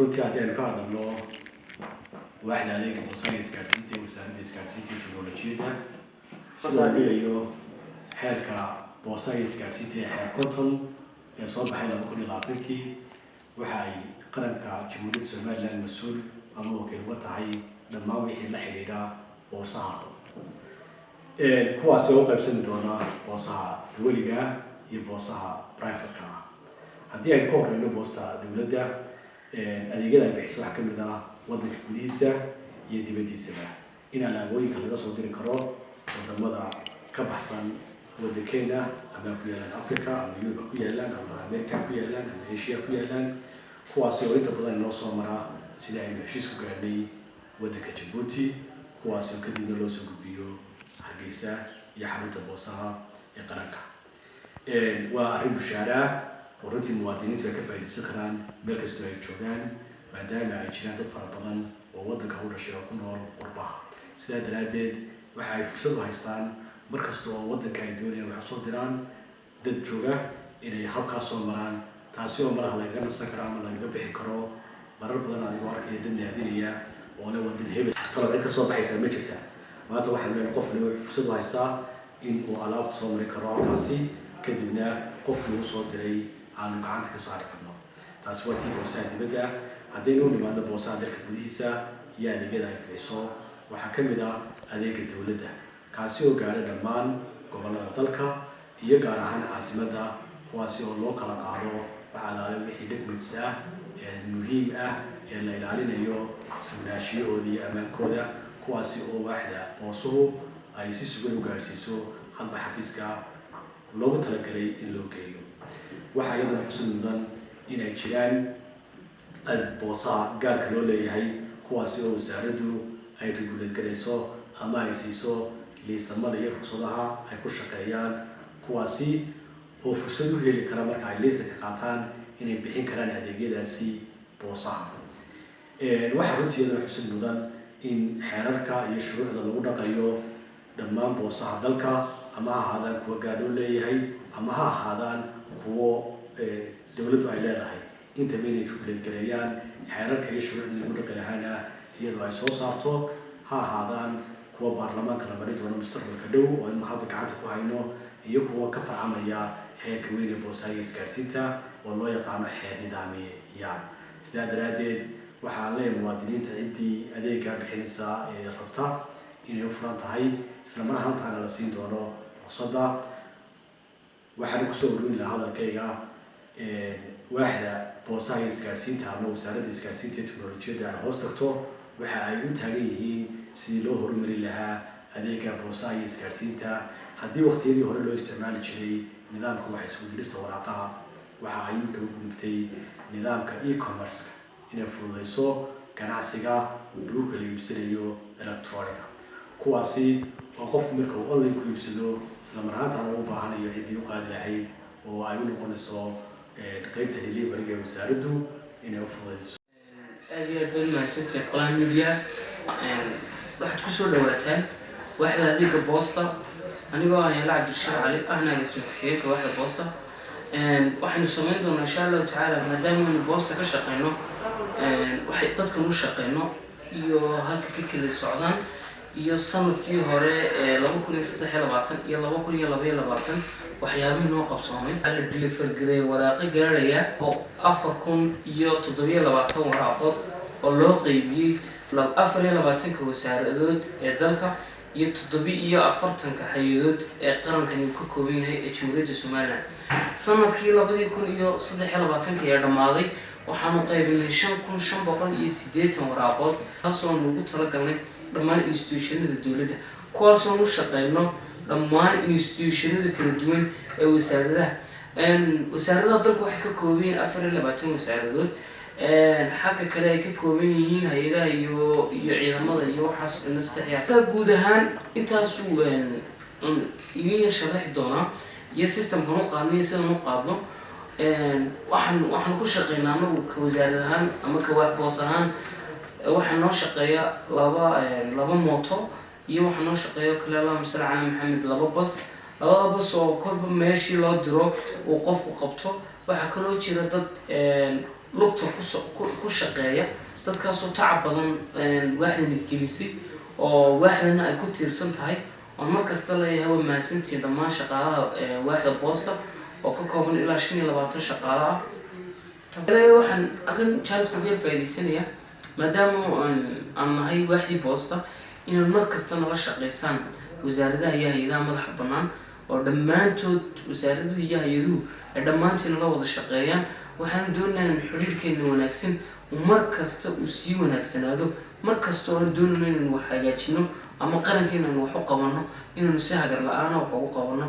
runtii haddii aynu ka hadalno waaxda adeega boostada isgaarsiinta iyo wasaaradda isgaarsiinta iyo teknolojiyadda sidoo dhigayo xeerka boostada isgaarsiinta ee xeer konton ee soo baxay 2020kii waxa ay qaranka jamhuuriyadda Somaliland mas-uul ama wakiil uga tahay dhammaan wixii la xidhiidha boosaha kuwaas oo qaybsan doona boosaha dawliga iyo boosaha private-ka haddii ay ka horeyno boosta dawladda adeegyada ay bixiso waxa kamid ah wadanka gudihiisa iyo dibadiisaba in alaabooyinka laga soo diri karo wadamada ka baxsan wadankeena ama ku yaalan Africa ama Europe ku yaalan ama America ku yaalan ama Asia ku yaalan kuwaas oo inta badan loo soo maraa sida ay heshiis ku gaarnay wadanka Djibouti kuwaas oo kadib loo soo gudbiyo Hargeysa iyo xarunta boosaha ee qaranka waa arrin bushaara oo runtii muwaadiniintu ay ka faa'iideysan karaan meel kasta ay joogaan maadaama ay jiraan dad fara badan oo wadanka u dhashay oo ku nool qurbaha sidaa daraadeed waxa ay fursad u haystaan markasta oo wadanka ay doonayaan wax soo diraan dad jooga inay halkaas soo maraan taasi oo malaha laga nasan karo ama laga bixi karo marar badan adigoo arkaya dad naadinaya oo la wadan hebel talab cid ka soo baxaysa ma jirta maanta waxaan leeyahay qof waliba fursad u haystaa in uu alaab soo mari karo halkaasi kadibna qofkii uu soo diray aanu gacanta ka saari karno taasi waa tii boosaha dibadda haddaynu u nimaadno boosaha dalka gudihiisa iyo adeegyada ay bixiso waxaa ka mid ah adeega dawladda kaasi oo gaadha dhammaan gobollada dalka iyo gaar ahaan caasimadda kuwaasi oo loo kala qaado waxaa laala wixii documents ah ee muhiim ah ee la ilaalinayo sugnaanshiyahooda iyo ammaankooda kuwaasi oo waaxda boosuhu ay si sugan u gaarsiiso hadba xafiiska loogu talagalay in loo geeyo waxaa iyadana xusid mudan inay jiraan boosaha gaarka loo leeyahay kuwaasi oo wasaaraddu ay regulate garayso ama ay siiso liisamada iyo ruqsadaha ay ku shaqeeyaan kuwaasi oo fursad u heli kara marka ay liisanka qaataan inay bixin karaan adeegyadaasi boosaha waxaa runtii iyadana xusid mudan in xeerarka iyo shuruucda lagu dhaqayo dhammaan boosaha dalka ama ha ahaadaan kuwa gaar loo leeyahay ama ha ahaadaan kuwo dawladdu ay leedahay intaba inay regulate gareeyaan xeerarka iyo shuruucda lagu dhaqi lahaana iyadoo ay soo saarto ha ahaadaan kuwa baarlamaanka la marin doono mustaqbalka dhow oo aynu hadda gacanta ku hayno iyo kuwa ka farcamaya xeerka weyn ee boosaha iyo isgaarsiinta oo loo yaqaano xeer nidaamiyayaal sidaa daraadeed waxaan leeyahay muwaadiniinta ciddii adeegga bixinaysa ee rabta inay u furan tahay isla mar ahaantaana la siin doono ruqsadda waxaan kusoo ururin lahaa hadalkayga waaxda boosaha iyo isgaarsiinta ama wasaaradda isgaarsiinta iyo teknolojiyadda ay hoos tagto waxa ay u taagan yihiin sidii loo horumarin lahaa adeega boosaha iyo isgaarsiinta haddii waqtiyadii hore loo isticmaali jiray nidaamka wax isku dirista waraaqaha waxa ay iminka u gudubtay nidaamka e-commerce inay fududeyso ganacsiga lagu kala iibsanayo electronic kuwaasi oo qofku marka uu online ku iibsado isla mar ahaantaana u baahanayo ciddii u qaadi lahayd oo ay u noqonayso qaybta delivery ee wasaaraddu inay u fududeyso aad iyo aad baad mahadsantahay qolaha media waxaad kusoo dhawaataan waaxda adeega boosta anigoo ah Yala Cabdirashiid Cali ahna ismaaxiilka waaxda boosta waxaynu samayn doonaa insha Allah tacaala maadaama aynu boosta ka shaqeyno waxay dadkan u shaqeyno iyo halka ka kala socdaan iyo sanadkii hore 2023 iyo 2022 waxyaabihii noo qabsoomay ala deliver garay waraaqo gaaraya oo 4027 waraaqood oo loo qaybiyay 24 wasaaradood ee dalka iyo 47 hay'adood ee qarankan uu ka kooban yahay ee Jamhuuriyadda Somaliland sanadkii 2023 ee dhamaaday waxaanu qaybinay 5580 waraaqood taasoo lagu talagalay dhammaan institutionada dawladda kuwaasoo u shaqeyno dhammaan institutionada kala duwan ee wasaaradaha dalka waxay ka kooban yihiin 24 wasaaradood xagga kale ay ka kooban yihiin hay'adaha iyo ciidamada iyo waxaas nastaxyaa guud ahaan intaasuu idin sharaxi doonaa iyo systemka u qaadnay sida u qaadno waxaan ku shaqeynaa anagu ka wasaarad ahaan ama ka wax boos ahaan waxaan noo shaqeeya laba mooto iyo waxaan noo shaqeeyo kale Allahumma salli ala Maxamed laba bas oo kolba meeshii loo diro uu qofku qabto waxaa kaloo jira dad lugta ku shaqeeya dadkaasoo tacab badan waaxdana gelisay oo waaxdana ay ku tiirsan tahay oo markasta leeyahay waa mahadsantihiin dhammaan shaqaalaha waaxda boosta oo ka kooban ilaa 25 shaqaale ah. waxaan arrin Charles Miguel faa'iideysanaya maadaama aan nahay waaxdii boosta inaan markasta nala shaqeysaan wasaaradaha iyo hay'adaha madaxa bannaan oo dhammaantood wasaaraduhu iyo hay'aduhu ay dhammaantiin la wada shaqeeyaan. waxaan doonaynaa in xiriirkeena wanaagsan markasta uu sii wanaagsanaado markasta oo aan doonayno inaan wax hagaajino ama qarankeena wax u qabano inaan si hagar la'aan wax ugu qabano.